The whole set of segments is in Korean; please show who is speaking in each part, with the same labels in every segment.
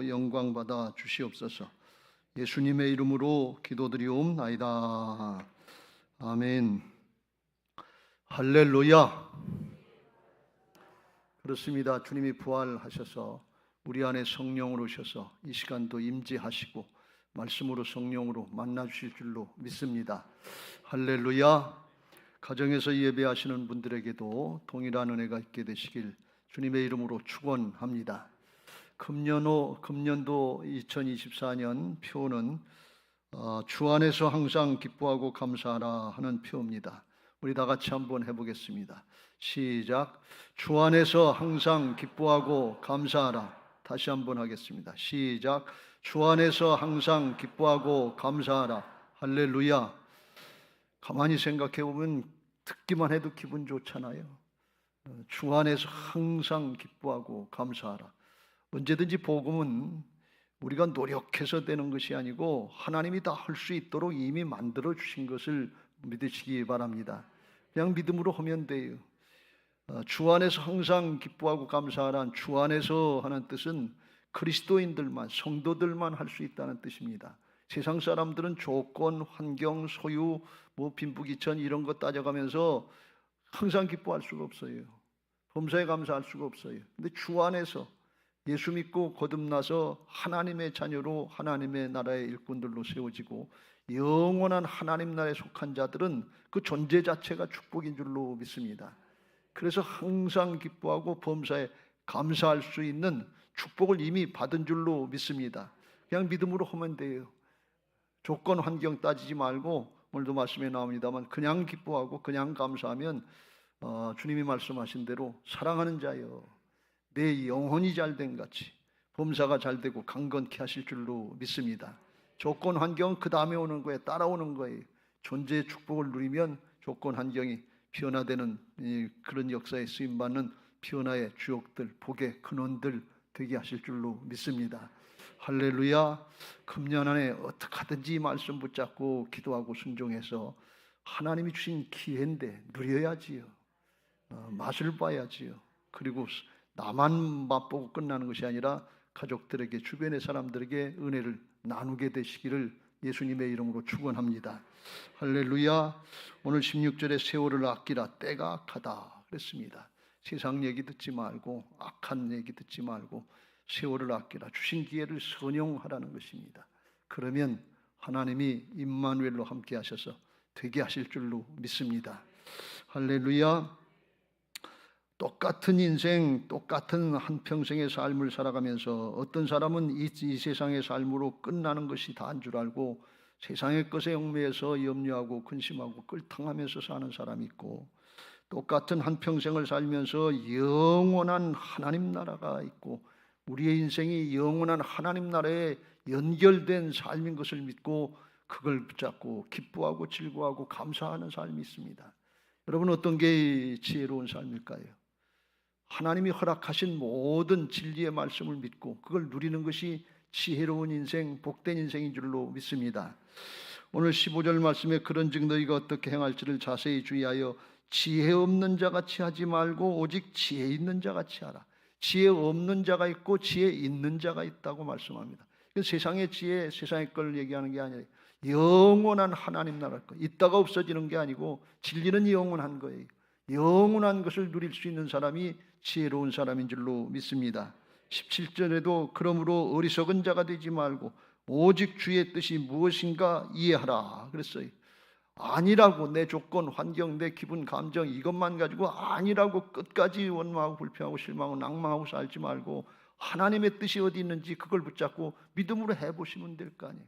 Speaker 1: 영광 받아 주시옵소서. 예수님의 이름으로 기도드리옵나이다. 아멘. 할렐루야. 그렇습니다. 주님이 부활하셔서 우리 안에 성령으로 오셔서 이 시간도 임재하시고 말씀으로 성령으로 만나 주실 줄로 믿습니다. 할렐루야. 가정에서 예배하시는 분들에게도 동일한 은혜가 있게 되시길 주님의 이름으로 축원합니다. 금년도 2024년 표는 주 안에서 항상 기뻐하고 감사하라 하는 표입니다. 우리 다 같이 한번 해보겠습니다. 시작. 주 안에서 항상 기뻐하고 감사하라. 다시 한번 하겠습니다. 시작. 주 안에서 항상 기뻐하고 감사하라. 할렐루야. 가만히 생각해 보면 듣기만 해도 기분 좋잖아요. 주 안에서 항상 기뻐하고 감사하라. 언제든지 복음은 우리가 노력해서 되는 것이 아니고 하나님이 다 할 수 있도록 이미 만들어 주신 것을 믿으시기 바랍니다. 그냥 믿음으로 하면 돼요. 주 안에서 항상 기뻐하고 감사하란 주 안에서 하는 뜻은 그리스도인들만, 성도들만 할 수 있다는 뜻입니다. 세상 사람들은 조건, 환경, 소유, 빈부귀천 이런 것 따져가면서 항상 기뻐할 수가 없어요. 범사에 감사할 수가 없어요. 근데 주 안에서 예수 믿고 거듭나서 하나님의 자녀로 하나님의 나라의 일꾼들로 세워지고 영원한 하나님 나라에 속한 자들은 그 존재 자체가 축복인 줄로 믿습니다. 그래서 항상 기뻐하고 범사에 감사할 수 있는 축복을 이미 받은 줄로 믿습니다. 그냥 믿음으로 하면 돼요. 조건 환경 따지지 말고 오늘도 말씀에 나옵니다만 그냥 기뻐하고 그냥 감사하면 주님이 말씀하신 대로 사랑하는 자여 내 영혼이 잘된 같이 범사가 잘되고 강건케 하실 줄로 믿습니다. 조건 환경은 그 다음에 오는 거예요. 따라오는 거예요. 존재의 축복을 누리면 조건 환경이 변화되는 그런 역사에 쓰임받는 변화의 주역들, 복의 근원들 되게 하실 줄로 믿습니다. 할렐루야. 금년 안에 어떻게 하든지 말씀 붙잡고 기도하고 순종해서 하나님이 주신 기회인데 누려야지요. 맛을 봐야지요. 그리고 나만 맛보고 끝나는 것이 아니라 가족들에게, 주변의 사람들에게 은혜를 나누게 되시기를 예수님의 이름으로 축원합니다. 할렐루야. 오늘 16절에 세월을 아끼라 때가 악하다 그랬습니다. 세상 얘기 듣지 말고 악한 얘기 듣지 말고 세월을 아끼라. 주신 기회를 선용하라는 것입니다. 그러면 하나님이 임마누엘로 함께 하셔서 되게 하실 줄로 믿습니다. 할렐루야. 똑같은 인생, 똑같은 한평생의 삶을 살아가면서 어떤 사람은 이 세상의 삶으로 끝나는 것이 다인 줄 알고 세상의 것에 얽매여서 염려하고 근심하고 끌탕하면서 사는 사람이 있고, 똑같은 한평생을 살면서 영원한 하나님 나라가 있고 우리의 인생이 영원한 하나님 나라에 연결된 삶인 것을 믿고 그걸 붙잡고 기뻐하고 즐거워하고 감사하는 삶이 있습니다. 여러분, 어떤 게 지혜로운 삶일까요? 하나님이 허락하신 모든 진리의 말씀을 믿고 그걸 누리는 것이 지혜로운 인생, 복된 인생인 줄로 믿습니다. 오늘 15절 말씀에 그런즉 너희가 어떻게 행할지를 자세히 주의하여 지혜 없는 자같이 하지 말고 오직 지혜 있는 자같이 하라. 지혜 없는 자가 있고 지혜 있는 자가 있다고 말씀합니다. 세상의 지혜, 세상의 걸 얘기하는 게 아니라 영원한 하나님 나라 것, 있다가 없어지는 게 아니고 진리는 영원한 거예요. 영원한 것을 누릴 수 있는 사람이 지혜로운 사람인 줄로 믿습니다. 17절에도 그러므로 어리석은 자가 되지 말고 오직 주의 뜻이 무엇인가 이해하라 그랬어요. 아니라고 내 조건, 환경, 내 기분, 감정 이것만 가지고 아니라고 끝까지 원망하고 불평하고 실망하고 낭망하고 살지 말고 하나님의 뜻이 어디 있는지 그걸 붙잡고 믿음으로 해보시면 될 거 아니에요.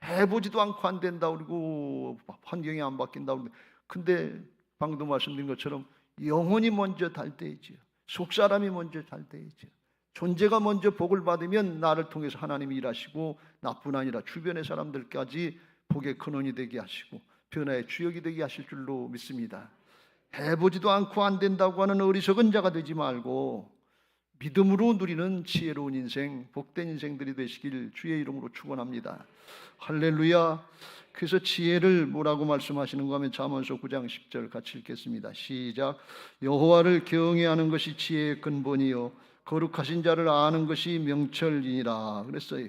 Speaker 1: 해보지도 않고 안 된다 그러고 환경이 안 바뀐다 그러고, 근데 방금 말씀드린 것처럼 영혼이 먼저 달되지요. 속사람이 먼저 달되지요. 존재가 먼저 복을 받으면 나를 통해서 하나님이 일하시고 나뿐 아니라 주변의 사람들까지 복의 근원이 되게 하시고 변화의 주역이 되게 하실 줄로 믿습니다. 해보지도 않고 안 된다고 하는 어리석은 자가 되지 말고 믿음으로 누리는 지혜로운 인생, 복된 인생들이 되시길 주의 이름으로 축원합니다. 할렐루야. 그래서 지혜를 뭐라고 말씀하시는가 하면 잠언서 9장 10절 같이 읽겠습니다. 시작. 여호와를 경외하는 것이 지혜의 근본이요 거룩하신 자를 아는 것이 명철이니라 그랬어요.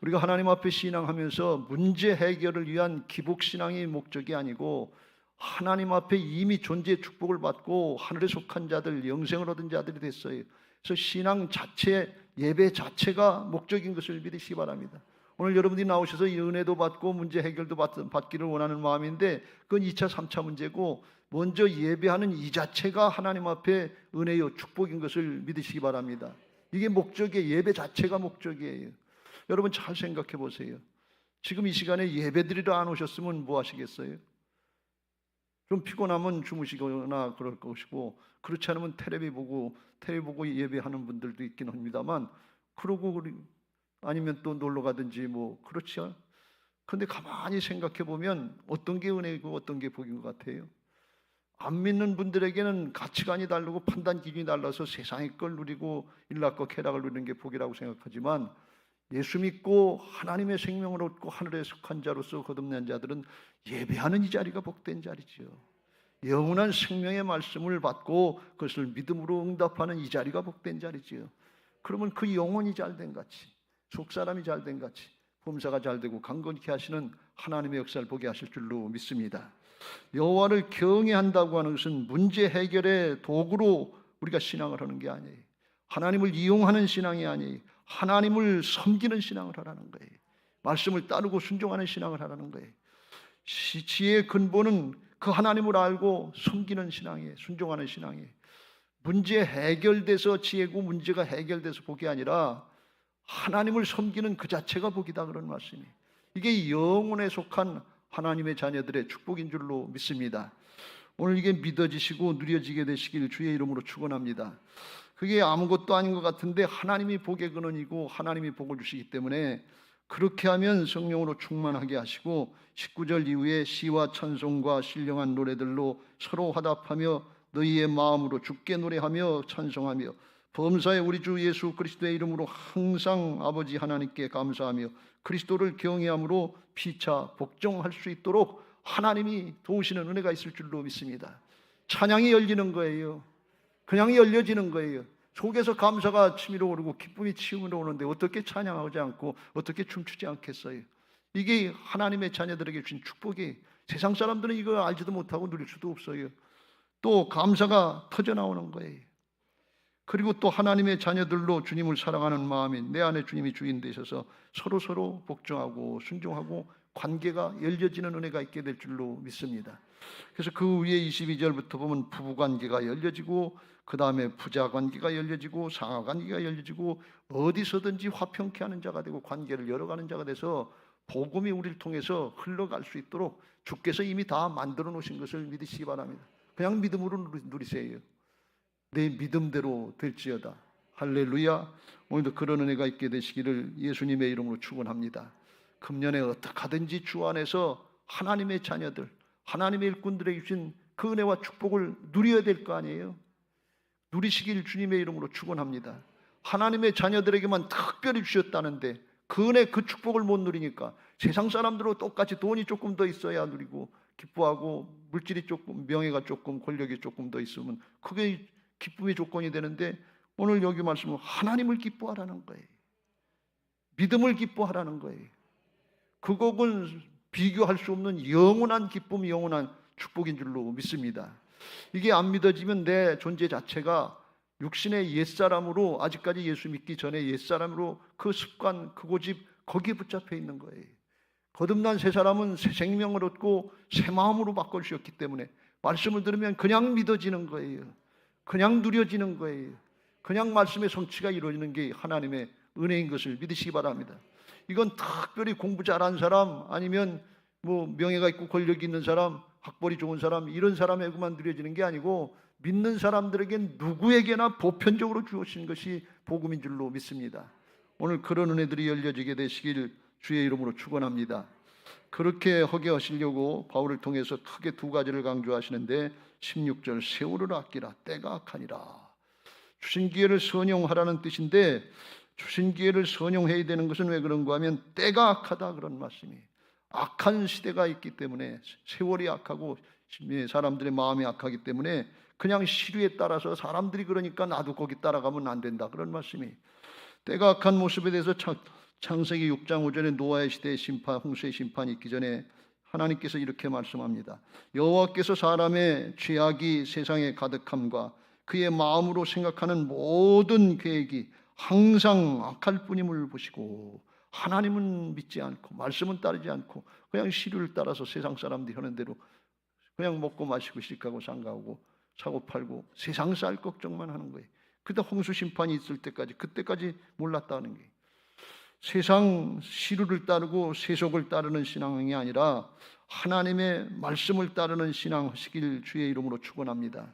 Speaker 1: 우리가 하나님 앞에 신앙하면서 문제 해결을 위한 기복신앙이 목적이 아니고 하나님 앞에 이미 존재의 축복을 받고 하늘에 속한 자들, 영생을 얻은 자들이 됐어요. 그래서 신앙 자체, 예배 자체가 목적인 것을 믿으시기 바랍니다. 오늘 여러분들이 나오셔서 이 은혜도 받고 문제 해결도 받기를 원하는 마음인데 그건 2차, 3차 문제고 먼저 예배하는 이 자체가 하나님 앞에 은혜요 축복인 것을 믿으시기 바랍니다. 이게 목적이에요. 예배 자체가 목적이에요. 여러분 잘 생각해 보세요. 지금 이 시간에 예배 드리러 안 오셨으면 뭐 하시겠어요? 좀 피곤하면 주무시거나 그럴 것이고 그렇지 않으면 텔레비 보고 예배하는 분들도 있긴 합니다만 그러고 아니면 또 놀러 가든지 뭐 그렇죠. 그런데 가만히 생각해 보면 어떤 게 은혜고 어떤 게 복인 것 같아요? 안 믿는 분들에게는 가치관이 다르고 판단 기준이 달라서 세상의 걸 누리고 일락과 쾌락을 누리는 게 복이라고 생각하지만 예수 믿고 하나님의 생명을 얻고 하늘에 속한 자로서 거듭난 자들은 예배하는 이 자리가 복된 자리죠. 영원한 생명의 말씀을 받고 그것을 믿음으로 응답하는 이 자리가 복된 자리지요. 그러면 그 영혼이 잘된 같이 속사람이 잘된 같이 범사가 잘되고 강건케 하시는 하나님의 역사를 보게 하실 줄로 믿습니다. 여호와를 경외한다고 하는 것은 문제 해결의 도구로 우리가 신앙을 하는 게 아니에요. 하나님을 이용하는 신앙이 아니에요. 하나님을 섬기는 신앙을 하라는 거예요. 말씀을 따르고 순종하는 신앙을 하라는 거예요. 지혜의 근본은 그 하나님을 알고 섬기는 신앙이에요. 순종하는 신앙이에요. 문제 해결돼서 지혜고 문제가 해결돼서 복이 아니라 하나님을 섬기는 그 자체가 복이다 그런 말씀이에요. 이게 영혼에 속한 하나님의 자녀들의 축복인 줄로 믿습니다. 오늘 이게 믿어지시고 누려지게 되시길 주의 이름으로 축원합니다. 그게 아무것도 아닌 것 같은데 하나님이 복의 근원이고 하나님이 복을 주시기 때문에 그렇게 하면 성령으로 충만하게 하시고 19절 이후에 시와 찬송과 신령한 노래들로 서로 화답하며 너희의 마음으로 주께 노래하며 찬송하며 범사의 우리 주 예수 그리스도의 이름으로 항상 아버지 하나님께 감사하며 그리스도를 경외함으로 피차 복종할 수 있도록 하나님이 도우시는 은혜가 있을 줄로 믿습니다. 찬양이 열리는 거예요. 그냥 열려지는 거예요. 속에서 감사가 치밀어 오르고 기쁨이 치밀어 오는데 어떻게 찬양하지 않고 어떻게 춤추지 않겠어요? 이게 하나님의 자녀들에게 주신 축복이 세상 사람들은 이걸 알지도 못하고 누릴 수도 없어요. 또 감사가 터져나오는 거예요. 그리고 또 하나님의 자녀들로 주님을 사랑하는 마음이 내 안에 주님이 주인 되셔서 서로 복종하고 순종하고 관계가 열려지는 은혜가 있게 될 줄로 믿습니다. 그래서 그 위에 22절부터 보면 부부관계가 열려지고 그 다음에 부자관계가 열려지고 상하관계가 열려지고 어디서든지 화평케 하는 자가 되고 관계를 열어가는 자가 돼서 복음이 우리를 통해서 흘러갈 수 있도록 주께서 이미 다 만들어 놓으신 것을 믿으시기 바랍니다. 그냥 믿음으로 누리세요. 내 믿음대로 될지어다. 할렐루야. 오늘도 그런 은혜가 있게 되시기를 예수님의 이름으로 축원합니다. 금년에 어떻게 하든지 주 안에서 하나님의 자녀들, 하나님의 일꾼들에게 주신 그 은혜와 축복을 누려야 될 거 아니에요. 누리시길 주님의 이름으로 축원합니다. 하나님의 자녀들에게만 특별히 주셨다는데 그 은혜 그 축복을 못 누리니까 세상 사람들로 똑같이 돈이 조금 더 있어야 누리고 기뻐하고 물질이 조금, 명예가 조금, 권력이 조금 더 있으면 그게 기쁨의 조건이 되는데 오늘 여기 말씀은 하나님을 기뻐하라는 거예요. 믿음을 기뻐하라는 거예요. 그것은 비교할 수 없는 영원한 기쁨, 영원한 축복인 줄로 믿습니다. 이게 안 믿어지면 내 존재 자체가 육신의 옛사람으로 아직까지 예수 믿기 전에 옛사람으로 그 습관, 그 고집 거기에 붙잡혀 있는 거예요. 거듭난 새 사람은 새 생명을 얻고 새 마음으로 바꿔주셨기 때문에 말씀을 들으면 그냥 믿어지는 거예요. 그냥 누려지는 거예요. 그냥 말씀의 성취가 이루어지는 게 하나님의 은혜인 것을 믿으시기 바랍니다. 이건 특별히 공부 잘한 사람 아니면 뭐 명예가 있고 권력이 있는 사람, 학벌이 좋은 사람 이런 사람에게만 누려지는 게 아니고 믿는 사람들에겐 누구에게나 보편적으로 주어진 것이 복음인 줄로 믿습니다. 오늘 그런 은혜들이 열려지게 되시길 주의 이름으로 축원합니다. 그렇게 하게 하시려고 바울을 통해서 크게 두 가지를 강조하시는데 16절 세월을 아끼라 때가 악하니라. 주신 기회를 선용하라는 뜻인데 주신 기회를 선용해야 되는 것은 왜 그런가 하면 때가 악하다 그런 말씀이에요. 악한 시대가 있기 때문에 세월이 악하고 사람들의 마음이 악하기 때문에 그냥 시류에 따라서 사람들이 그러니까 나도 거기 따라가면 안 된다, 그런 말씀이. 때가 악한 모습에 대해서 창세기 6장 5절에 노아의 시대의 심판, 홍수의 심판이 있기 전에 하나님께서 이렇게 말씀합니다. 여호와께서 사람의 죄악이 세상에 가득함과 그의 마음으로 생각하는 모든 계획이 항상 악할 뿐임을 보시고, 하나님은 믿지 않고 말씀은 따르지 않고 그냥 시류를 따라서 세상 사람들이 하는 대로 그냥 먹고 마시고 시집가고 장가오고 사고 팔고 세상 살 걱정만 하는 거예요. 그때 홍수 심판이 있을 때까지, 그때까지 몰랐다는 게, 세상 시류를 따르고 세속을 따르는 신앙이 아니라 하나님의 말씀을 따르는 신앙 하시길 주의 이름으로 축원합니다.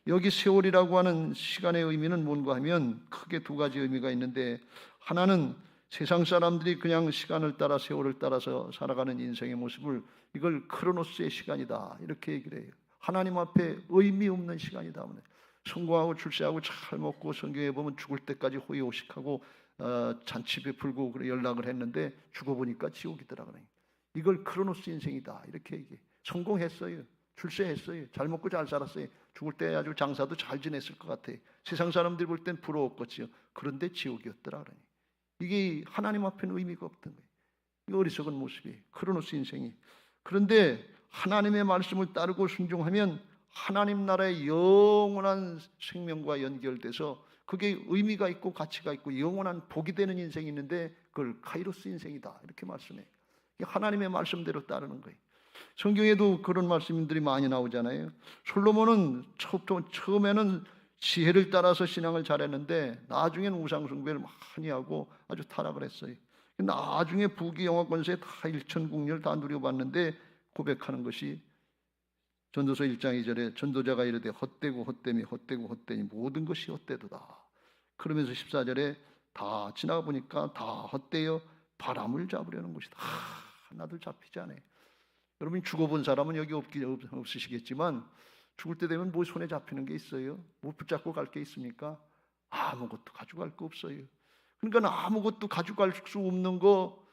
Speaker 1: 여기 세월이라고 하는 시간의 의미는 뭔가 하면 크게 두 가지 의미가 있는데, 하나는 세상 사람들이 그냥 시간을 따라 세월을 따라서 살아가는 인생의 모습을, 이걸 크로노스의 시간이다 이렇게 얘기를 해요. 하나님 앞에 의미 없는 시간이다. 성공하고 출세하고 잘 먹고 성경에 보면 죽을 때까지 호의호식하고 잔치 베풀고 그래 연락을 했는데 죽어보니까 지옥이더라고요. 이걸 크로노스 인생이다 이렇게 얘기해. 성공했어요, 출세했어요, 잘 먹고 잘 살았어요, 죽을 때 아주 장사도 잘 지냈을 것 같아요. 세상 사람들이 볼 땐 부러웠겠지요. 그런데 지옥이었더라. 이게 하나님 앞에는 의미가 없던 거예요. 이 어리석은 모습이 크로노스 인생이. 그런데 하나님의 말씀을 따르고 순종하면 하나님 나라의 영원한 생명과 연결돼서 그게 의미가 있고 가치가 있고 영원한 복이 되는 인생이 있는데, 그걸 카이로스 인생이다 이렇게 말씀해요. 하나님의 말씀대로 따르는 거예요. 성경에도 그런 말씀들이 많이 나오잖아요. 솔로몬은 처음에는 지혜를 따라서 신앙을 잘했는데 나중에는 우상숭배를 많이 하고 아주 타락을 했어요. 나중에 부귀 영화 권세 다 일천국리를 다 누려봤는데 고백하는 것이 전도서 1장 2절에 전도자가 이르되 헛되고 헛되미 헛되고 헛되니 모든 것이 헛되도다. 그러면서 14절에 다 지나가 보니까 다 헛되어 바람을 잡으려는 것이다. 하나도 잡히지 않아요. 여러분 죽어본 사람은 여기 없으시겠지만 죽을 때 되면 뭐 손에 잡히는 게 있어요? 뭐 붙잡고 갈 게 있습니까? 아무것도 가져갈 거 없어요. 그러니까 아무것도 가져갈 수 없는 거,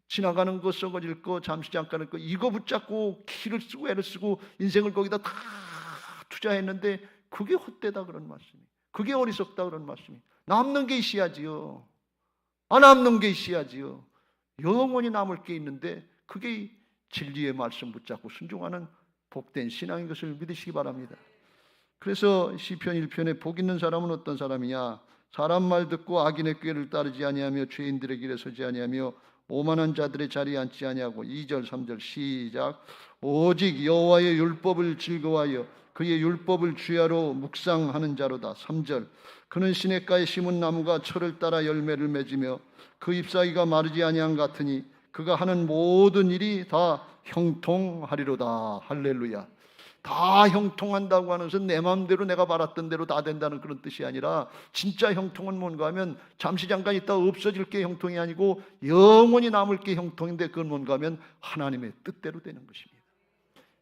Speaker 1: 지나가는 거, 썩어질 거, 잠시 잠깐의 거, 이거 붙잡고 기를 쓰고 애를 쓰고 인생을 거기다 다 투자했는데 그게 헛되다 그런 말씀이, 그게 어리석다 그런 말씀이. 남는 게 있어야지요. 안 남는 게 있어야지요. 영원히 남을 게 있는데 그게 진리의 말씀 붙잡고 순종하는 복된 신앙인 것을 믿으시기 바랍니다. 그래서 시편 1편에 복 있는 사람은 어떤 사람이냐? 사람 말 듣고 악인의 꾀를 따르지 아니하며 죄인들의 길에 서지 아니하며 오만한 자들의 자리에 앉지 아니하고. 2절 3절 시작. 오직 여호와의 율법을 즐거워하여 그의 율법을 주야로 묵상하는 자로다. 3절 그는 시냇가에 심은 나무가 철을 따라 열매를 맺으며 그 잎사귀가 마르지 아니한 같으니 그가 하는 모든 일이 다 형통하리로다. 할렐루야. 다 형통한다고 하는 것은 내 마음대로 내가 바랐던 대로 다 된다는 그런 뜻이 아니라, 진짜 형통은 뭔가 하면 잠시 잠깐 있다 없어질 게 형통이 아니고 영원히 남을 게 형통인데, 그건 뭔가 하면 하나님의 뜻대로 되는 것입니다.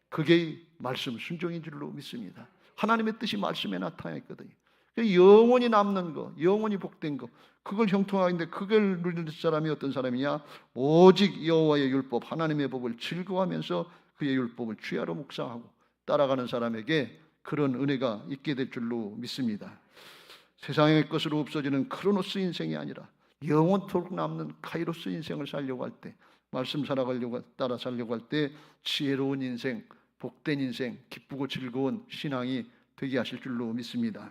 Speaker 1: 그게 말씀 순종인 줄로 믿습니다. 하나님의 뜻이 말씀에 나타나 있거든요. 영원히 남는 거, 영원히 복된 거, 그걸 형통하는데 그걸 누릴 사람이 어떤 사람이냐? 오직 여호와의 율법, 하나님의 법을 즐거워하면서 그의 율법을 주야로 묵상하고 따라가는 사람에게 그런 은혜가 있게 될 줄로 믿습니다. 세상의 것으로 없어지는 크로노스 인생이 아니라 영원토록 남는 카이로스 인생을 살려고 할 때, 말씀 따라 살려고 할 때 지혜로운 인생, 복된 인생, 기쁘고 즐거운 신앙이 되게 하실 줄로 믿습니다.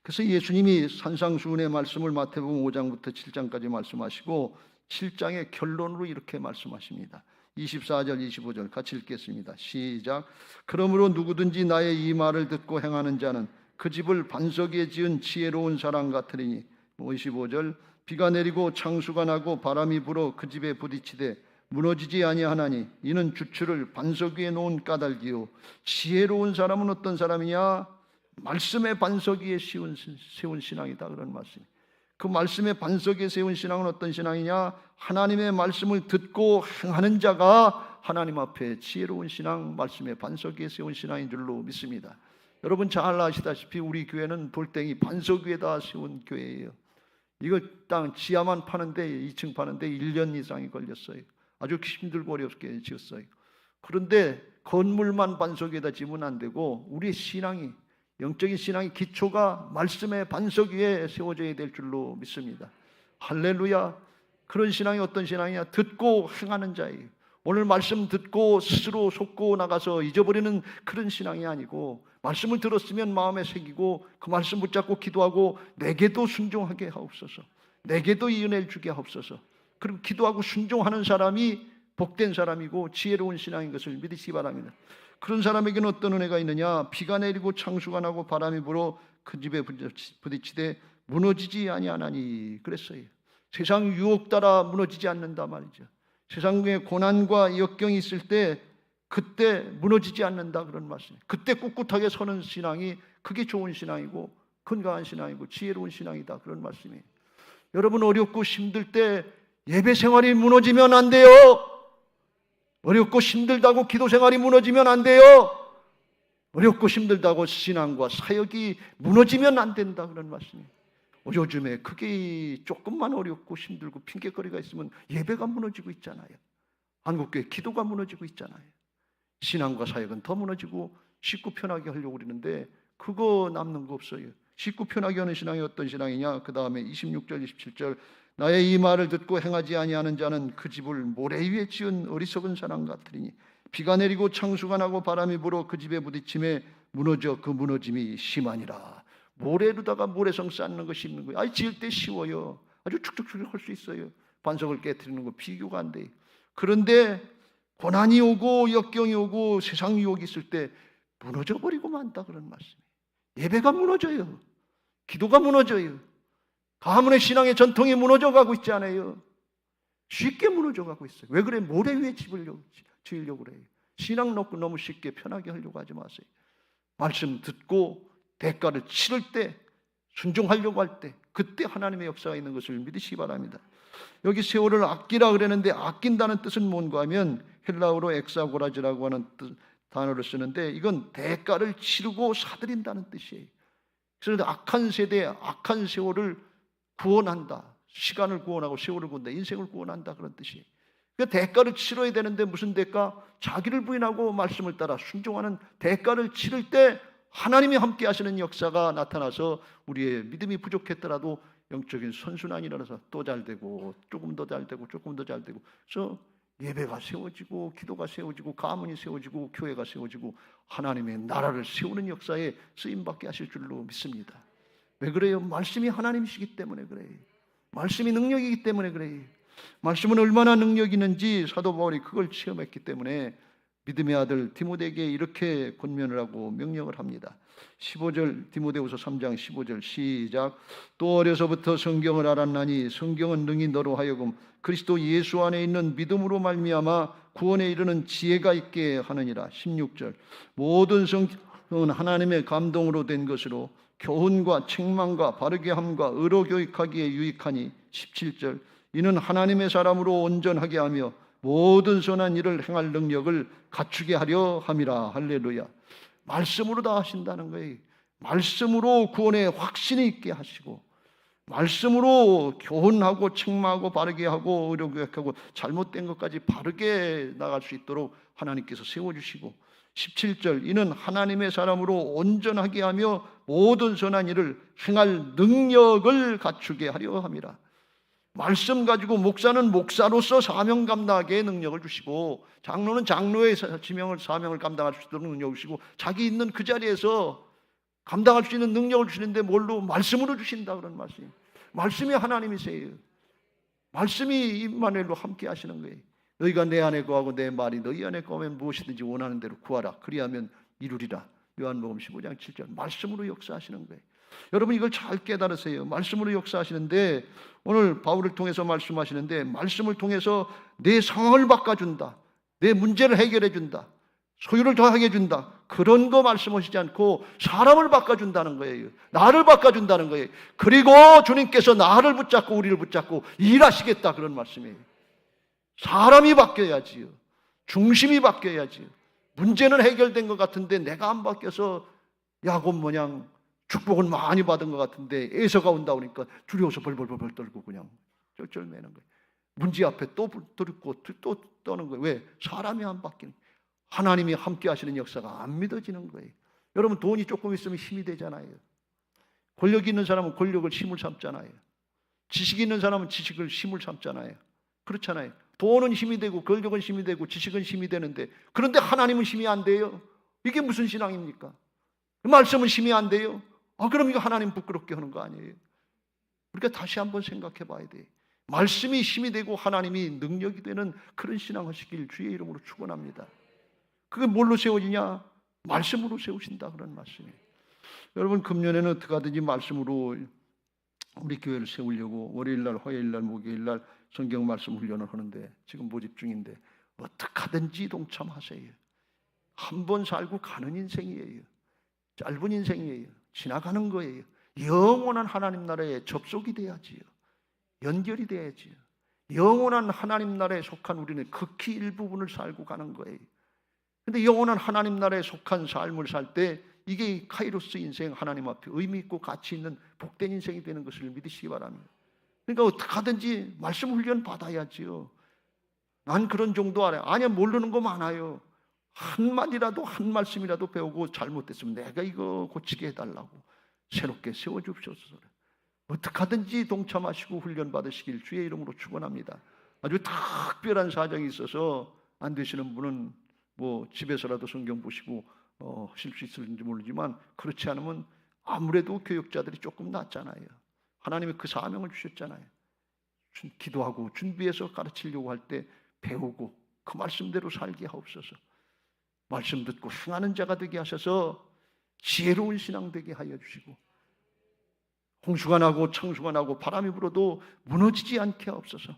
Speaker 1: 그래서 예수님이 산상수훈의 말씀을 마태복음 5장부터 7장까지 말씀하시고 7장의 결론으로 이렇게 말씀하십니다. 24절 25절 같이 읽겠습니다. 시작. 그러므로 누구든지 나의 이 말을 듣고 행하는 자는 그 집을 반석 위에 지은 지혜로운 사람 같으리니. 25절 비가 내리고 창수가 나고 바람이 불어 그 집에 부딪히되 무너지지 아니하나니 이는 주추를 반석 위에 놓은 까닭이요. 지혜로운 사람은 어떤 사람이냐? 말씀의 반석 위에 세운 신앙이다 그런 말씀. 그 말씀의 반석 위에 세운 신앙은 어떤 신앙이냐? 하나님의 말씀을 듣고 행하는 자가 하나님 앞에 지혜로운 신앙, 말씀의 반석 위에 세운 신앙인 줄로 믿습니다. 여러분 잘 아시다시피 우리 교회는 돌덩이 반석 위에다 세운 교회예요. 이거 땅 지하만 파는데 2층 파는데 1년 이상이 걸렸어요. 아주 힘들고 어렵게 지었어요. 그런데 건물만 반석 위에다 지으면 안 되고 우리의 신앙이, 영적인 신앙의 기초가 말씀의 반석 위에 세워져야 될 줄로 믿습니다. 할렐루야. 그런 신앙이 어떤 신앙이냐? 듣고 행하는 자예요. 오늘 말씀 듣고 스스로 속고 나가서 잊어버리는 그런 신앙이 아니고, 말씀을 들었으면 마음에 새기고 그 말씀 붙잡고 기도하고 내게도 순종하게 하옵소서, 내게도 이 은혜를 주게 하옵소서. 그리고 기도하고 순종하는 사람이 복된 사람이고 지혜로운 신앙인 것을 믿으시기 바랍니다. 그런 사람에게는 어떤 은혜가 있느냐? 비가 내리고 창수가 나고 바람이 불어 그 집에 부딪히되 무너지지 아니하나니 그랬어요. 세상 유혹 따라 무너지지 않는다 말이죠. 세상에 고난과 역경이 있을 때 그때 무너지지 않는다 그런 말씀이에요. 그때 꿋꿋하게 서는 신앙이, 그게 좋은 신앙이고 건강한 신앙이고 지혜로운 신앙이다 그런 말씀이에요. 여러분, 어렵고 힘들 때 예배 생활이 무너지면 안 돼요. 어렵고 힘들다고 기도 생활이 무너지면 안 돼요. 어렵고 힘들다고 신앙과 사역이 무너지면 안 된다 그런 말씀이에요. 요즘에 그게 조금만 어렵고 힘들고 핑계거리가 있으면 예배가 무너지고 있잖아요. 한국교회 기도가 무너지고 있잖아요. 신앙과 사역은 더 무너지고 쉽고 편하게 하려고 그러는데 그거 남는 거 없어요. 쉽고 편하게 하는 신앙이 어떤 신앙이냐? 그 다음에 26절 27절 나의 이 말을 듣고 행하지 아니하는 자는 그 집을 모래 위에 지은 어리석은 사람 같으리니 비가 내리고 창수가 나고 바람이 불어 그 집에 부딪힘에 무너져 그 무너짐이 심하니라. 모래로다가 모래성 쌓는 것이 있는 거예요. 지을 때 쉬워요. 아주 축축축 할 수 있어요. 반석을 깨트리는 거 비교가 안 돼요. 그런데 고난이 오고 역경이 오고 세상 유혹이 있을 때 무너져 버리고 만다 그런 말씀이에요. 예배가 무너져요. 기도가 무너져요. 가문의 신앙의 전통이 무너져 가고 있지 않아요? 쉽게 무너져 가고 있어요. 왜 그래? 모래 위에 지으려고 그래요. 신앙 놓고 너무 쉽게 편하게 하려고 하지 마세요. 말씀 듣고 대가를 치를 때, 순종하려고 할 때, 그때 하나님의 역사가 있는 것을 믿으시기 바랍니다. 여기 세월을 아끼라 그랬는데 아낀다는 뜻은 뭔가 하면 헬라어로 엑사고라즈라고 하는 단어를 쓰는데 이건 대가를 치르고 사들인다는 뜻이에요. 그래서 악한 세대, 악한 세월을 구원한다. 시간을 구원하고 세월을 구원한다. 인생을 구원한다 그런 뜻이에요. 그러니까 대가를 치러야 되는데 무슨 대가? 자기를 부인하고 말씀을 따라 순종하는 대가를 치를 때 하나님이 함께 하시는 역사가 나타나서 우리의 믿음이 부족했더라도 영적인 선순환이 일어나서 또 잘되고 조금 더 잘되고 조금 더 잘되고, 그래서 예배가 세워지고 기도가 세워지고 가문이 세워지고 교회가 세워지고 하나님의 나라를 세우는 역사에 쓰임받게 하실 줄로 믿습니다. 왜 그래요? 말씀이 하나님이시기 때문에 그래요. 말씀이 능력이기 때문에 그래요. 말씀은 얼마나 능력이 있는지 사도 바울이 그걸 체험했기 때문에 믿음의 아들 디모데에게 이렇게 권면을 하고 명령을 합니다. 15절, 디모데후서 3장 15절 시작. 또 어려서부터 성경을 알았나니 성경은 능히 너로 하여금 그리스도 예수 안에 있는 믿음으로 말미암아 구원에 이르는 지혜가 있게 하느니라. 16절 모든 성경은 하나님의 감동으로 된 것으로 교훈과 책망과 바르게 함과 의로 교육하기에 유익하니. 17절 이는 하나님의 사람으로 온전하게 하며 모든 선한 일을 행할 능력을 갖추게 하려 함이라. 할렐루야. 말씀으로 다 하신다는 거예요. 말씀으로 구원에 확신이 있게 하시고, 말씀으로 교훈하고 책망하고 바르게 하고 의로 교육하고 잘못된 것까지 바르게 나갈 수 있도록 하나님께서 세워주시고, 17절 이는 하나님의 사람으로 온전하게 하며 모든 선한 일을 행할 능력을 갖추게 하려 함이라. 말씀 가지고 목사는 목사로서 사명 감당하게 능력을 주시고, 장로는 장로의 지명을 사명을 감당할 수 있도록 능력을 주시고, 자기 있는 그 자리에서 감당할 수 있는 능력을 주시는데 뭘로? 말씀으로 주신다 그런 말씀이에요. 말씀이 하나님이세요. 말씀이 임마누엘로 함께 하시는 거예요. 너희가 내 안에 거하고 내 말이 너희 안에 거하면 무엇이든지 원하는 대로 구하라. 그리하면 이루리라. 요한복음 15장 7절 말씀으로 역사하시는 거예요. 여러분 이걸 잘 깨달으세요. 말씀으로 역사하시는데 오늘 바울을 통해서 말씀하시는데 말씀을 통해서 내 상황을 바꿔준다. 내 문제를 해결해 준다. 소유를 더하게 해준다. 그런 거 말씀하시지 않고 사람을 바꿔준다는 거예요. 나를 바꿔준다는 거예요. 그리고 주님께서 나를 붙잡고 우리를 붙잡고 일하시겠다 그런 말씀이에요. 사람이 바뀌어야지요. 중심이 바뀌어야지요. 문제는 해결된 것 같은데 내가 안 바뀌어서 야곱 모양 축복을 많이 받은 것 같은데 에서가 온다 오니까 두려워서 벌벌벌 떨고 그냥 쩔쩔매는 거예요. 문제 앞에 또 들고 또 떠는 거예요. 왜? 사람이 안 바뀌는. 하나님이 함께 하시는 역사가 안 믿어지는 거예요. 여러분, 돈이 조금 있으면 힘이 되잖아요. 권력이 있는 사람은 권력을 힘을 삼잖아요. 지식이 있는 사람은 지식을 힘을 삼잖아요. 그렇잖아요. 돈은 힘이 되고 권력은 힘이 되고 지식은 힘이 되는데, 그런데 하나님은 힘이 안 돼요. 이게 무슨 신앙입니까? 말씀은 힘이 안 돼요. 그럼 이거 하나님 부끄럽게 하는 거 아니에요? 우리가 다시 한번 생각해 봐야 돼요. 말씀이 힘이 되고 하나님이 능력이 되는 그런 신앙 하시길 주의 이름으로 축원합니다. 그게 뭘로 세워지냐? 말씀으로 세우신다, 그런 말씀이에요. 여러분, 금년에는 어떻게 하든지 말씀으로 우리 교회를 세우려고 월요일날, 화요일날, 목요일날 성경 말씀 훈련을 하는데, 지금 모집 중인데 어떻게 하든지 동참하세요. 한 번 살고 가는 인생이에요. 짧은 인생이에요. 지나가는 거예요. 영원한 하나님 나라에 접속이 돼야지요. 연결이 돼야지요. 영원한 하나님 나라에 속한 우리는 극히 일부분을 살고 가는 거예요. 근데 영원한 하나님 나라에 속한 삶을 살 때 이게 카이로스 인생, 하나님 앞에 의미 있고 가치 있는 복된 인생이 되는 것을 믿으시기 바랍니다. 그러니까 어떻게 하든지 말씀 훈련 받아야지요. 난 그런 정도 알아요. 아니야, 모르는 거 많아요. 한마디라도, 한 말씀이라도 배우고 잘못됐으면 내가 이거 고치게 해달라고 새롭게 세워주옵소서. 어떻게 하든지 동참하시고 훈련 받으시길 주의 이름으로 축원합니다. 아주 특별한 사정이 있어서 안 되시는 분은 뭐 집에서라도 성경 보시고 하실 수 있을지 모르지만, 그렇지 않으면 아무래도 교육자들이 조금 낫잖아요. 하나님이 그 사명을 주셨잖아요. 기도하고 준비해서 가르치려고 할 때 배우고 그 말씀대로 살게 하옵소서. 말씀 듣고 행하는 자가 되게 하셔서 지혜로운 신앙 되게 하여 주시고, 홍수가 나고 창수가 나고 바람이 불어도 무너지지 않게 하옵소서.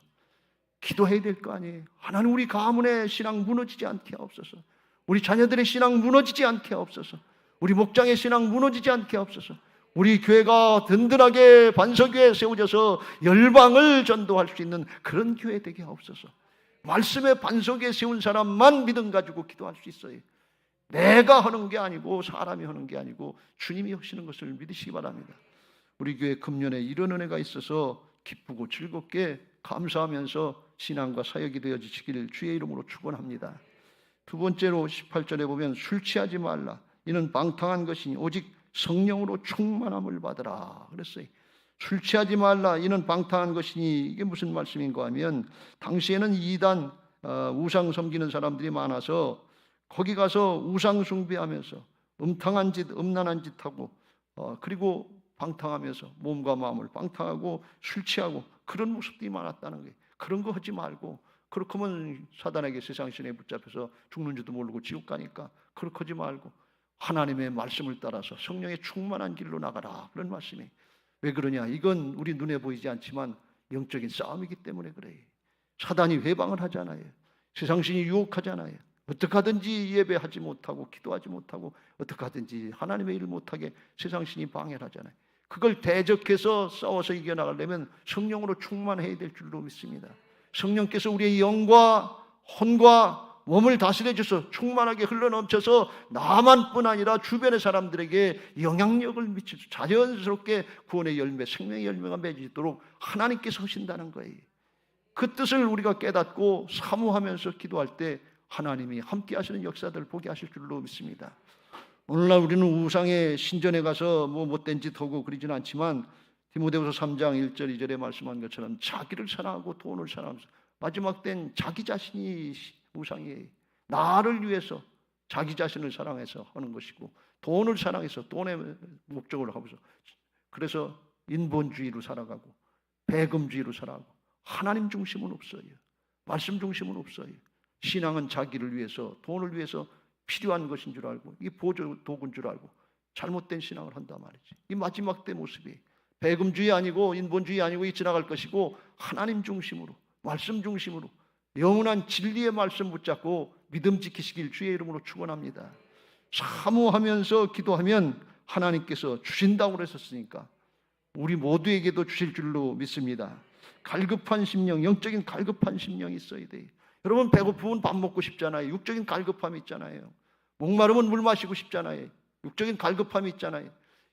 Speaker 1: 기도해야 될 거 아니에요. 하나님, 우리 가문의 신앙 무너지지 않게 하옵소서. 우리 자녀들의 신앙 무너지지 않게 하옵소서. 우리 목장의 신앙 무너지지 않게 하옵소서. 우리 교회가 든든하게 반석위에 세워져서 열방을 전도할 수 있는 그런 교회 되게 하옵소서. 말씀의 반석에 세운 사람만 믿음 가지고 기도할 수 있어요. 내가 하는 게 아니고 사람이 하는 게 아니고 주님이 하시는 것을 믿으시기 바랍니다. 우리 교회 금년에 이런 은혜가 있어서 기쁘고 즐겁게 감사하면서 신앙과 사역이 되어지시기를 주의 이름으로 축원합니다. 두 번째로 18절에 보면 술 취하지 말라. 이는 방탕한 것이니 오직 성령으로 충만함을 받으라 그랬어요. 술 취하지 말라. 이는 방탕한 것이니, 이게 무슨 말씀인가 하면, 당시에는 이단 우상 섬기는 사람들이 많아서 거기 가서 우상 숭배하면서 음탕한 짓, 음란한 짓 하고 그리고 방탕하면서 몸과 마음을 방탕하고 술 취하고 그런 모습들이 많았다는 거예요. 그런 거 하지 말고, 그렇게 하면 사단에게 세상 신에 붙잡혀서 죽는 줄도 모르고 지옥 가니까 그렇게 하지 말고 하나님의 말씀을 따라서 성령의 충만한 길로 나가라, 그런 말씀이에요. 왜 그러냐? 이건 우리 눈에 보이지 않지만 영적인 싸움이기 때문에 그래요. 사단이 회방을 하잖아요. 세상 신이 유혹하잖아요. 어떻게 하든지 예배하지 못하고 기도하지 못하고 어떻게 하든지 하나님의 일을 못하게 세상 신이 방해를 하잖아요. 그걸 대적해서 싸워서 이겨나가려면 성령으로 충만해야 될 줄로 믿습니다. 성령께서 우리의 영과 혼과 몸을 다스려 주셔서 충만하게 흘러넘쳐서 나만 뿐 아니라 주변의 사람들에게 영향력을 미치고 자연스럽게 구원의 열매, 생명의 열매가 맺어지도록 하나님께서 하신다는 거예요. 그 뜻을 우리가 깨닫고 사모하면서 기도할 때 하나님이 함께 하시는 역사들을 보게 하실 줄로 믿습니다. 오늘날 우리는 우상의 신전에 가서 뭐 못된 짓 하고 그러지는 않지만, 디모데후서 3장 1절 2절에 말씀한 것처럼 자기를 사랑하고 돈을 사랑하면서 마지막 때는 자기 자신이 우상이에요. 나를 위해서 자기 자신을 사랑해서 하는 것이고, 돈을 사랑해서 돈의 목적으로 하면서, 그래서 인본주의로 살아가고 배금주의로 살아가고 하나님 중심은 없어요. 말씀 중심은 없어요. 신앙은 자기를 위해서, 돈을 위해서 필요한 것인 줄 알고, 이게 보조 도구인 줄 알고 잘못된 신앙을 한단 말이지. 이 마지막 때 모습이 배금주의 아니고 인본주의 아니고 이 지나갈 것이고, 하나님 중심으로, 말씀 중심으로 영원한 진리의 말씀 붙잡고 믿음 지키시길 주의 이름으로 축원합니다. 사모하면서 기도하면 하나님께서 주신다고 그랬었으니까 우리 모두에게도 주실 줄로 믿습니다. 갈급한 심령, 영적인 갈급한 심령이 있어야 돼요. 여러분, 배고프면 밥 먹고 싶잖아요. 육적인 갈급함이 있잖아요. 목마르면 물 마시고 싶잖아요. 육적인 갈급함이 있잖아요.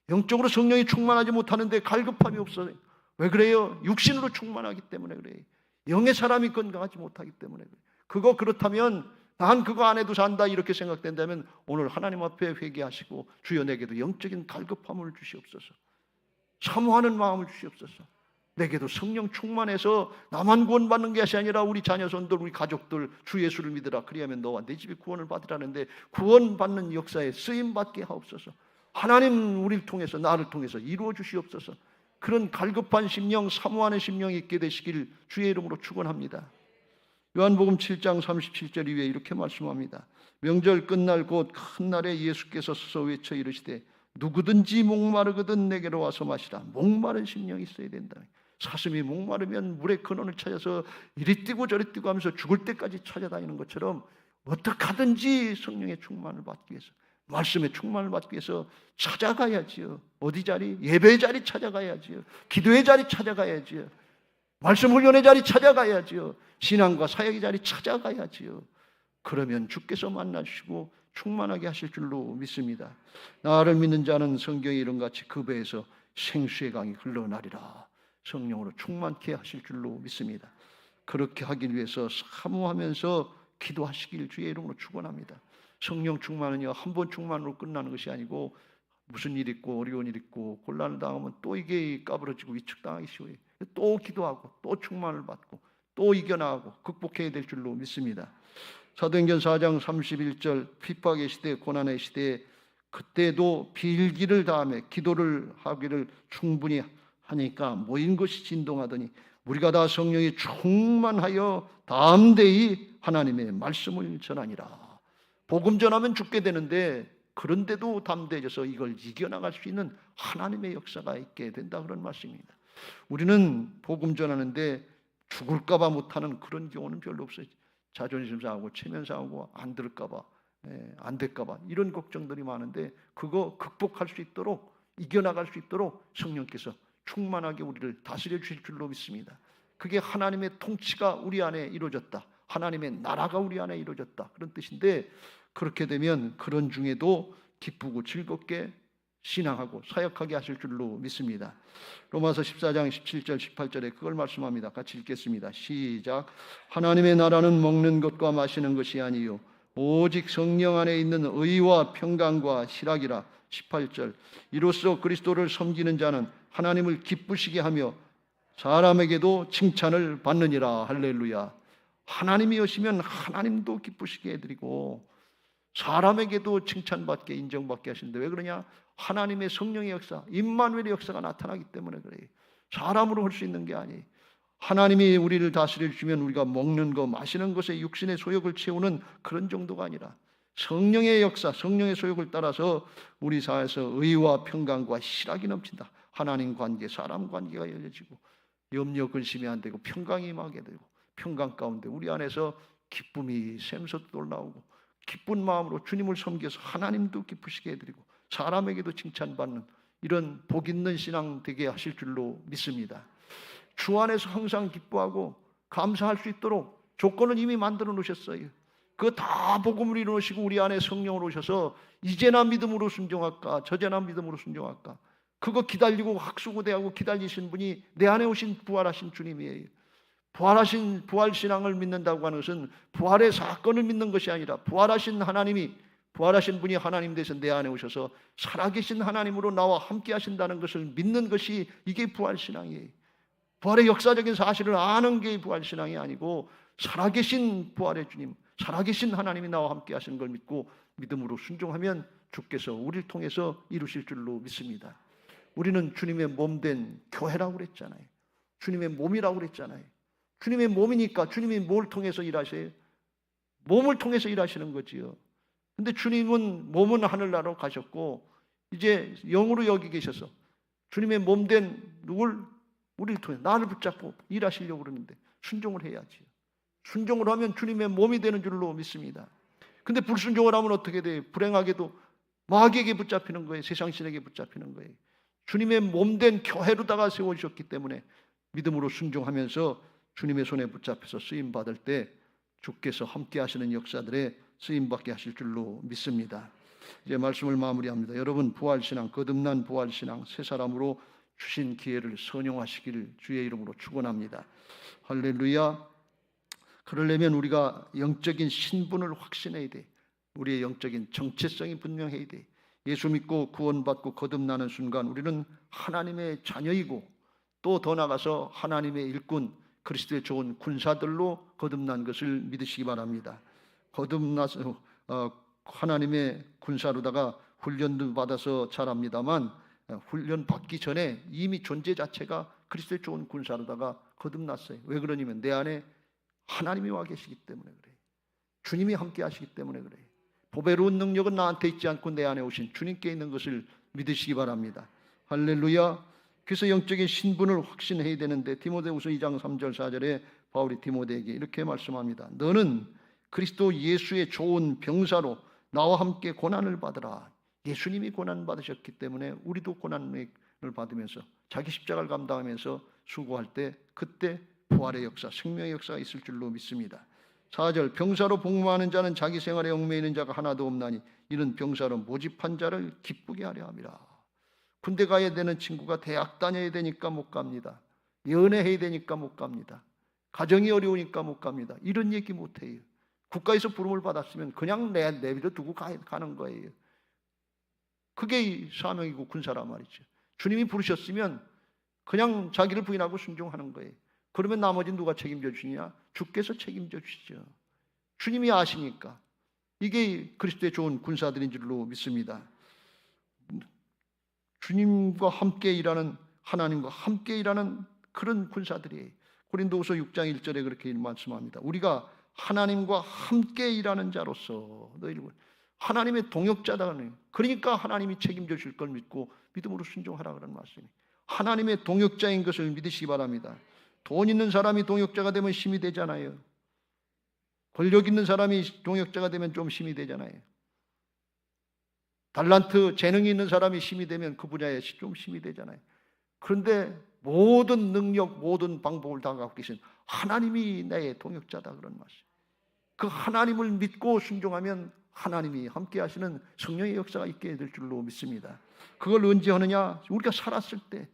Speaker 1: 영적으로 성령이 충만하지 못하는데 갈급함이 없어요. 왜 그래요? 육신으로 충만하기 때문에 그래요. 영의 사람이 건강하지 못하기 때문에 그래요. 그거 그렇다면 난 그거 안 해도 산다 이렇게 생각된다면 오늘 하나님 앞에 회개하시고 주여 내게도 영적인 갈급함을 주시옵소서. 사모하는 마음을 주시옵소서. 내게도 성령 충만해서 나만 구원받는 것이 아니라 우리 자녀손들, 우리 가족들 주 예수를 믿으라. 그리하면 너와 내 집이 구원을 받으라는데 구원받는 역사에 쓰임받게 하옵소서. 하나님 우리를 통해서 나를 통해서 이루어 주시옵소서. 그런 갈급한 심령, 사모하는 심령이 있게 되시길 주의 이름으로 축원합니다. 요한복음 7장 37절 이후에 이렇게 말씀합니다. 명절 끝날 곧 큰 날에 예수께서 서서 외쳐 이르시되 누구든지 목마르거든 내게로 와서 마시라. 목마른 심령이 있어야 된다. 사슴이 목마르면 물의 근원을 찾아서 이리 뛰고 저리 뛰고 하면서 죽을 때까지 찾아다니는 것처럼 어떻게 하든지 성령의 충만을 받기 위해서, 말씀의 충만을 받기 위해서 찾아가야지요. 어디 자리? 예배의 자리 찾아가야지요. 기도의 자리 찾아가야지요. 말씀 훈련의 자리 찾아가야지요. 신앙과 사역의 자리 찾아가야지요. 그러면 주께서 만나시고 충만하게 하실 줄로 믿습니다. 나를 믿는 자는 성경에 이런같이 그 배에서 생수의 강이 흘러나리라. 성령으로 충만케 하실 줄로 믿습니다. 그렇게 하기 위해서 사모하면서 기도하시길 주의 이름으로 축원합니다. 성령 충만은요, 한 번 충만으로 끝나는 것이 아니고 무슨 일 있고 어려운 일 있고 곤란을 당하면 또 이게 까부러지고 위축당하기 쉬워요. 또 기도하고 또 충만을 받고 또 이겨나가고 극복해야 될 줄로 믿습니다. 사도행전 4장 31절 핍박의 시대, 고난의 시대에 그때도 빌기를 다하며 기도를 하기를 충분히 하니까 모인 것이 진동하더니 우리가 다 성령이 충만하여 담대히 하나님의 말씀을 전하니라. 복음 전하면 죽게 되는데 그런데도 담대해져서 이걸 이겨나갈 수 있는 하나님의 역사가 있게 된다, 그런 말씀입니다. 우리는 복음 전하는데 죽을까 봐 못하는 그런 경우는 별로 없어요. 자존심 상하고 체면 상하고 안 들을까 봐, 안 될까 봐 이런 걱정들이 많은데 그거 극복할 수 있도록, 이겨나갈 수 있도록 성령께서 충만하게 우리를 다스려 주실 줄로 믿습니다. 그게 하나님의 통치가 우리 안에 이루어졌다, 하나님의 나라가 우리 안에 이루어졌다, 그런 뜻인데, 그렇게 되면 그런 중에도 기쁘고 즐겁게 신앙하고 사역하게 하실 줄로 믿습니다. 로마서 14장 17절 18절에 그걸 말씀합니다. 같이 읽겠습니다. 시작. 하나님의 나라는 먹는 것과 마시는 것이 아니요 오직 성령 안에 있는 의와 평강과 희락이라. 18절. 이로써 그리스도를 섬기는 자는 하나님을 기쁘시게 하며 사람에게도 칭찬을 받느니라. 할렐루야. 하나님이 오시면 하나님도 기쁘시게 해드리고 사람에게도 칭찬받게, 인정받게 하시는데 왜 그러냐? 하나님의 성령의 역사, 임마누엘의 역사가 나타나기 때문에 그래요. 사람으로 할 수 있는 게 아니에요. 하나님이 우리를 다스려 주시면 우리가 먹는 거, 마시는 것에 육신의 소욕을 채우는 그런 정도가 아니라 성령의 역사, 성령의 소욕을 따라서 우리 사회에서 의와 평강과 희락이 넘친다. 하나님 관계, 사람 관계가 열려지고 염려, 근심이 안 되고 평강이 임하게 되고 평강 가운데 우리 안에서 기쁨이 샘솟 올라오고 기쁜 마음으로 주님을 섬겨서 하나님도 기쁘시게 해드리고 사람에게도 칭찬받는 이런 복 있는 신앙 되게 하실 줄로 믿습니다. 주 안에서 항상 기뻐하고 감사할 수 있도록 조건은 이미 만들어 놓으셨어요. 그거 다 복음을 이루시고 우리 안에 성령으로 오셔서 이제나 믿음으로 순종할까, 저제나 믿음으로 순종할까, 그거 기다리고 학수고대하고 기다리신 분이 내 안에 오신 부활하신 주님이에요. 부활하신 부활신앙을 믿는다고 하는 것은 부활의 사건을 믿는 것이 아니라 부활하신 하나님이, 부활하신 분이 하나님 되셔서 내 안에 오셔서 살아계신 하나님으로 나와 함께 하신다는 것을 믿는 것이 이게 부활신앙이에요. 부활의 역사적인 사실을 아는 게 부활신앙이 아니고 살아계신 부활의 주님, 살아계신 하나님이 나와 함께 하시는 걸 믿고 믿음으로 순종하면 주께서 우리를 통해서 이루실 줄로 믿습니다. 우리는 주님의 몸된 교회라고 그랬잖아요. 주님의 몸이라고 그랬잖아요. 주님의 몸이니까 주님이 뭘 통해서 일하세요? 몸을 통해서 일하시는 거지요. 근데 주님은 몸은 하늘나라로 가셨고 이제 영으로 여기 계셔서 주님의 몸된 누굴? 우리를 통해 나를 붙잡고 일하시려고 그러는데 순종을 해야지요. 순종을 하면 주님의 몸이 되는 줄로 믿습니다. 근데 불순종을 하면 어떻게 돼요? 불행하게도 마귀에게 붙잡히는 거예요. 세상 신에게 붙잡히는 거예요. 주님의 몸된 교회로다가 세워주셨기 때문에 믿음으로 순종하면서 주님의 손에 붙잡혀서 쓰임받을 때 주께서 함께 하시는 역사들에 쓰임받게 하실 줄로 믿습니다. 이제 말씀을 마무리합니다. 여러분 부활신앙, 거듭난 부활신앙, 새 사람으로 주신 기회를 선용하시기를 주의 이름으로 축원합니다. 할렐루야. 그러려면 우리가 영적인 신분을 확신해야 돼. 우리의 영적인 정체성이 분명해야 돼. 예수 믿고 구원받고 거듭나는 순간 우리는 하나님의 자녀이고 또 더 나아가서 하나님의 일꾼, 그리스도의 좋은 군사들로 거듭난 것을 믿으시기 바랍니다. 거듭나서 하나님의 군사로다가 훈련도 받아서 잘합니다만 훈련 받기 전에 이미 존재 자체가 그리스도의 좋은 군사로다가 거듭났어요. 왜 그러냐면 내 안에 하나님이 와 계시기 때문에 그래요. 주님이 함께 하시기 때문에 그래요. 보배로운 능력은 나한테 있지 않고 내 안에 오신 주님께 있는 것을 믿으시기 바랍니다. 할렐루야. 그래서 영적인 신분을 확신해야 되는데 디모데후서 2장 3절 4절에 바울이 디모데에게 이렇게 말씀합니다. 너는 그리스도 예수의 좋은 병사로 나와 함께 고난을 받으라. 예수님이 고난 받으셨기 때문에 우리도 고난을 받으면서 자기 십자가를 감당하면서 수고할 때 그때 부활의 역사, 생명의 역사가 있을 줄로 믿습니다. 4절 병사로 복무하는 자는 자기 생활에 얽매이는 있는 자가 하나도 없나니 이는 병사로 모집한 자를 기쁘게 하려 함이라. 군대 가야 되는 친구가 대학 다녀야 되니까 못 갑니다. 연애해야 되니까 못 갑니다. 가정이 어려우니까 못 갑니다. 이런 얘기 못 해요. 국가에서 부름을 받았으면 그냥 내버려 두고 가는 거예요. 그게 사명이고 군사란 말이죠. 주님이 부르셨으면 그냥 자기를 부인하고 순종하는 거예요. 그러면 나머지 누가 책임져 주느냐? 주께서 책임져 주시죠. 주님이 아시니까. 이게 그리스도의 좋은 군사들인 줄로 믿습니다. 주님과 함께 일하는, 하나님과 함께 일하는 그런 군사들이에요. 고린도후서 6장 1절에 그렇게 말씀합니다. 우리가 하나님과 함께 일하는 자로서 너희를 하나님의 동역자다. 그러니까 하나님이 책임져 줄 걸 믿고 믿음으로 순종하라 그런 말씀이에요. 하나님의 동역자인 것을 믿으시기 바랍니다. 돈 있는 사람이 동역자가 되면 힘이 되잖아요. 권력 있는 사람이 동역자가 되면 좀 힘이 되잖아요. 달란트, 재능이 있는 사람이 힘이 되면 그 분야에 좀 힘이 되잖아요. 그런데 모든 능력, 모든 방법을 다 갖고 계신 하나님이 나의 동역자다 그런 말씀. 그 하나님을 믿고 순종하면 하나님이 함께 하시는 성령의 역사가 있게 될 줄로 믿습니다. 그걸 언제 하느냐? 우리가 살았을 때,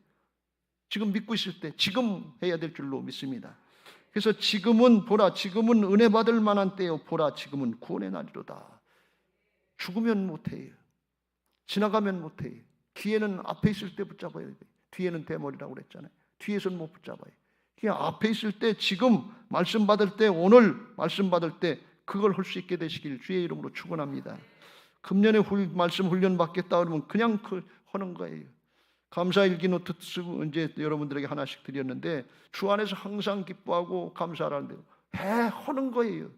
Speaker 1: 지금 믿고 있을 때, 지금 해야 될 줄로 믿습니다. 그래서 지금은 보라, 지금은 은혜 받을 만한 때요. 보라, 지금은 구원의 날이로다. 죽으면 못해요. 지나가면 못해요. 기회는 앞에 있을 때 붙잡아야 돼요. 뒤에는 대머리라고 그랬잖아요. 뒤에서는 못 붙잡아요. 그냥 앞에 있을 때, 지금 말씀 받을 때, 오늘 말씀 받을 때 그걸 할 수 있게 되시길 주의 이름으로 축원합니다. 금년에 말씀 훈련 받겠다 그러면 그냥 하는 거예요. 감사일기 노트 쓰고 이제 여러분들에게 하나씩 드렸는데 주 안에서 항상 기뻐하고 감사하라는데 하는 거예요.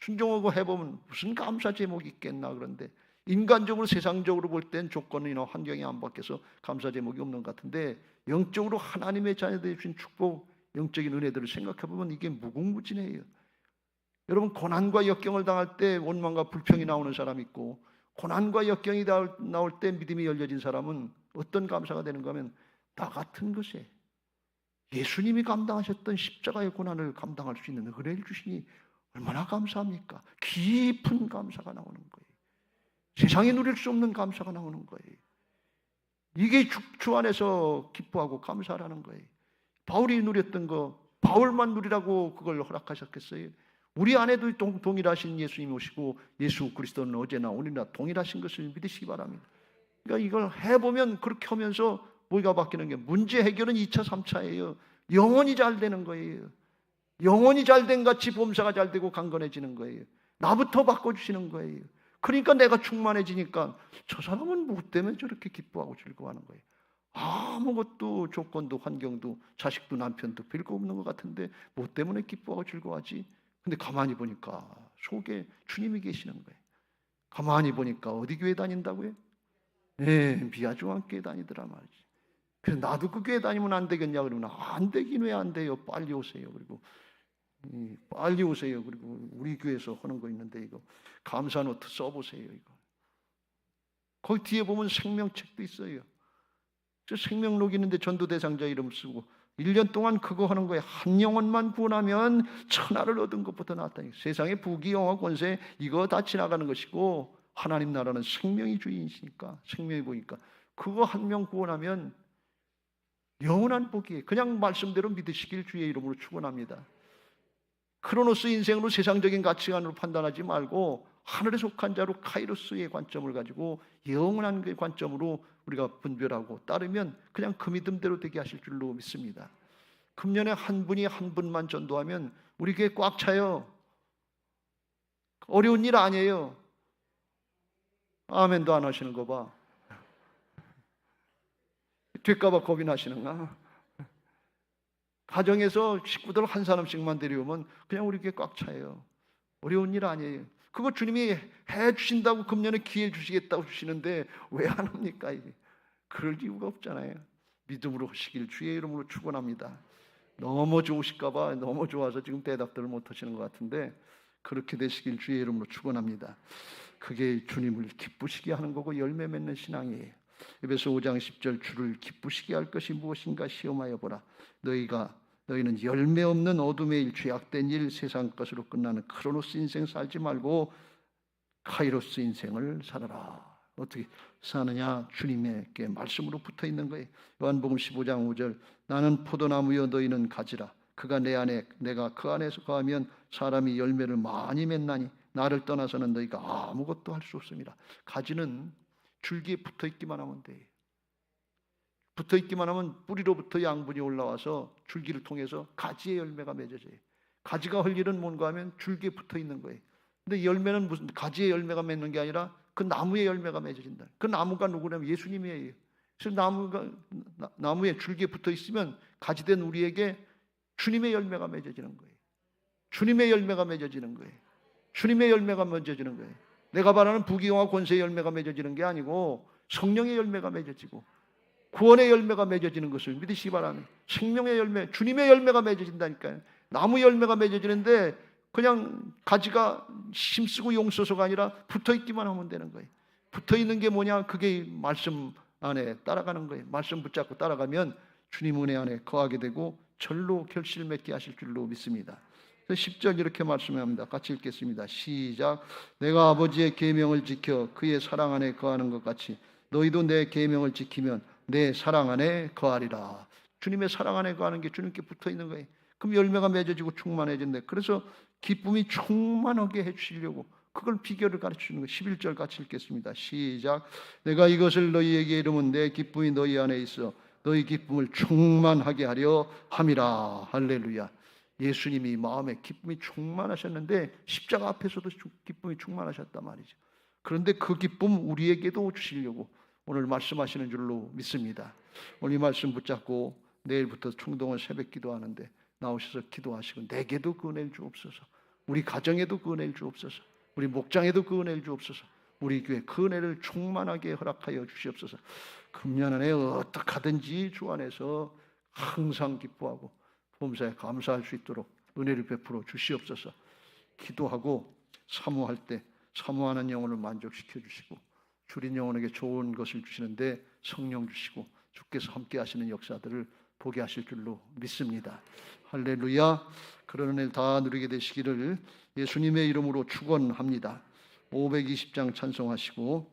Speaker 1: 순종하고 해보면 무슨 감사 제목이 있겠나. 그런데 인간적으로 세상적으로 볼 땐 조건이나 환경이 안 바뀌어서 감사 제목이 없는 것 같은데 영적으로 하나님의 자녀들이 주신 축복, 영적인 은혜들을 생각해 보면 이게 무궁무진해요. 여러분, 고난과 역경을 당할 때 원망과 불평이 나오는 사람이 있고 고난과 역경이 나올 때 믿음이 열려진 사람은 어떤 감사가 되는가 하면 나 같은 것에 예수님이 감당하셨던 십자가의 고난을 감당할 수 있는 은혜를 주시니 얼마나 감사합니까? 깊은 감사가 나오는 거예요. 세상에 누릴 수 없는 감사가 나오는 거예요. 이게 주 안에서 기뻐하고 감사하라는 거예요. 바울이 누렸던 거 바울만 누리라고 그걸 허락하셨겠어요? 우리 안에도 동일하신 예수님이 오시고 예수 그리스도는 어제나 오늘이나 동일하신 것을 믿으시기 바랍니다. 그러니까 이걸 해보면 그렇게 하면서 뭐가 바뀌는 게 문제 해결은 2차, 3차예요. 영혼이 잘 되는 거예요. 영혼이 잘 된 같이 범사가 잘 되고 강건해지는 거예요. 나부터 바꿔주시는 거예요. 그러니까 내가 충만해지니까 저 사람은 뭐 때문에 저렇게 기뻐하고 즐거워하는 거예요. 아무것도 조건도 환경도 자식도 남편도 별거 없는 것 같은데 뭐 때문에 기뻐하고 즐거워하지? 근데 가만히 보니까 속에 주님이 계시는 거예요. 가만히 보니까 어디 교회 다닌다고요? 네, 비아중앙교회 다니더라 말이지. 그래서 나도 그 교회 다니면 안 되겠냐 그러면 안 되긴 왜 안 돼요? 빨리 오세요. 그리고 빨리 오세요. 그리고 우리 교회에서 하는 거 있는데 이거 감사 노트 써보세요. 이거 거기 뒤에 보면 생명책도 있어요. 저 생명록 있는데 전도 대상자 이름 쓰고 1년 동안 그거 하는 거예요. 한 영혼만 구원하면 천하를 얻은 것보다 낫다. 세상의 부귀 영화 권세 이거 다 지나가는 것이고 하나님 나라는 생명이 주인이시니까 생명이 보니까 그거 한 명 구원하면 영원한 복이에요. 그냥 말씀대로 믿으시길 주의 이름으로 축원합니다. 크로노스 인생으로 세상적인 가치관으로 판단하지 말고 하늘에 속한 자로 카이로스의 관점을 가지고 영원한 그 관점으로 우리가 분별하고 따르면 그냥 그 믿음대로 되게 하실 줄로 믿습니다. 금년에 한 분이 한 분만 전도하면 우리 교회 꽉 차요. 어려운 일 아니에요. 아멘도 안 하시는 거 봐. 될까봐 겁이 나시는가? 가정에서 식구들 한 사람씩만 데려오면 그냥 우리 교회 꽉 차요. 어려운 일 아니에요. 그거 주님이 해 주신다고 금년에 기회 주시겠다고 주시는데 왜 안 합니까? 이게 그럴 이유가 없잖아요. 믿음으로 하시길 주의 이름으로 축원합니다. 너무 좋으실까봐 너무 좋아서 지금 대답들을 못 하시는 것 같은데 그렇게 되시길 주의 이름으로 축원합니다. 그게 주님을 기쁘시게 하는 거고 열매 맺는 신앙이에요. 에베소 5장 10절 주를 기쁘시게 할 것이 무엇인가 시험하여 보라. 너희는 열매 없는 어둠의 일, 죄악된 일, 세상 것으로 끝나는 크로노스 인생 살지 말고 카이로스 인생을 살아라. 어떻게 사느냐? 주님에게 말씀으로 붙어 있는 거예요. 요한복음 15장 5절 나는 포도나무여 너희는 가지라. 그가 내 안에 내가 그 안에서 거하면 사람이 열매를 많이 맺나니 나를 떠나서는 너희가 아무것도 할 수 없습니다. 가지는 줄기에 붙어 있기만 하면 돼요. 붙어 있기만 하면 뿌리로부터 양분이 올라와서 줄기를 통해서 가지의 열매가 맺어져요. 가지가 할 일은 뭔가 하면 줄기에 붙어 있는 거예요. 근데 열매는 무슨 가지의 열매가 맺는 게 아니라 그 나무의 열매가 맺어진다. 그 나무가 누구냐면 예수님이에요. 그래서 나무에 줄기에 붙어 있으면 가지된 우리에게 주님의 열매가 맺어지는 거예요. 주님의 열매가 맺어지는 거예요. 주님의 열매가 맺어지는 거예요. 내가 바라는 부귀영화 권세의 열매가 맺어지는 게 아니고 성령의 열매가 맺어지고 구원의 열매가 맺어지는 것을 믿으시기 바랍니다. 생명의 열매, 주님의 열매가 맺어진다니까요. 나무 열매가 맺어지는데 그냥 가지가 힘쓰고 용써서가 아니라 붙어있기만 하면 되는 거예요. 붙어있는 게 뭐냐? 그게 말씀 안에 따라가는 거예요. 말씀 붙잡고 따라가면 주님 은혜 안에 거하게 되고 절로 결실을 맺게 하실 줄로 믿습니다. 10절 이렇게 말씀합니다. 같이 읽겠습니다. 시작. 내가 아버지의 계명을 지켜 그의 사랑 안에 거하는 것 같이 너희도 내 계명을 지키면 내 사랑 안에 거하리라. 주님의 사랑 안에 거하는 게 주님께 붙어 있는 거예요. 그럼 열매가 맺어지고 충만해진대. 그래서 기쁨이 충만하게 해주시려고 그걸 비결을 가르치는 거예요. 11절 같이 읽겠습니다. 시작. 내가 이것을 너희에게 이르면 내 기쁨이 너희 안에 있어 너희 기쁨을 충만하게 하려 함이라. 할렐루야. 예수님이 마음에 기쁨이 충만하셨는데 십자가 앞에서도 기쁨이 충만하셨단 말이죠. 그런데 그 기쁨 우리에게도 주시려고 오늘 말씀하시는 줄로 믿습니다. 오늘 이 말씀 붙잡고 내일부터 충동을 새벽 기도하는데 나오셔서 기도하시고 내게도 그 은혜를 주옵소서. 우리 가정에도 그 은혜를 주옵소서. 우리 목장에도 그 은혜를 주옵소서. 우리 교회 그 은혜를 충만하게 허락하여 주시옵소서. 금년 안에 어떻게 하든지 주 안에서 항상 기뻐하고 범사에 감사할 수 있도록 은혜를 베풀어 주시옵소서. 기도하고 사모할 때 사모하는 영혼을 만족시켜 주시고 줄인 영혼에게 좋은 것을 주시는데 성령 주시고 주께서 함께 하시는 역사들을 보게 하실 줄로 믿습니다. 할렐루야. 그런 은혜를 다 누리게 되시기를 예수님의 이름으로 축원합니다. 520장 찬송하시고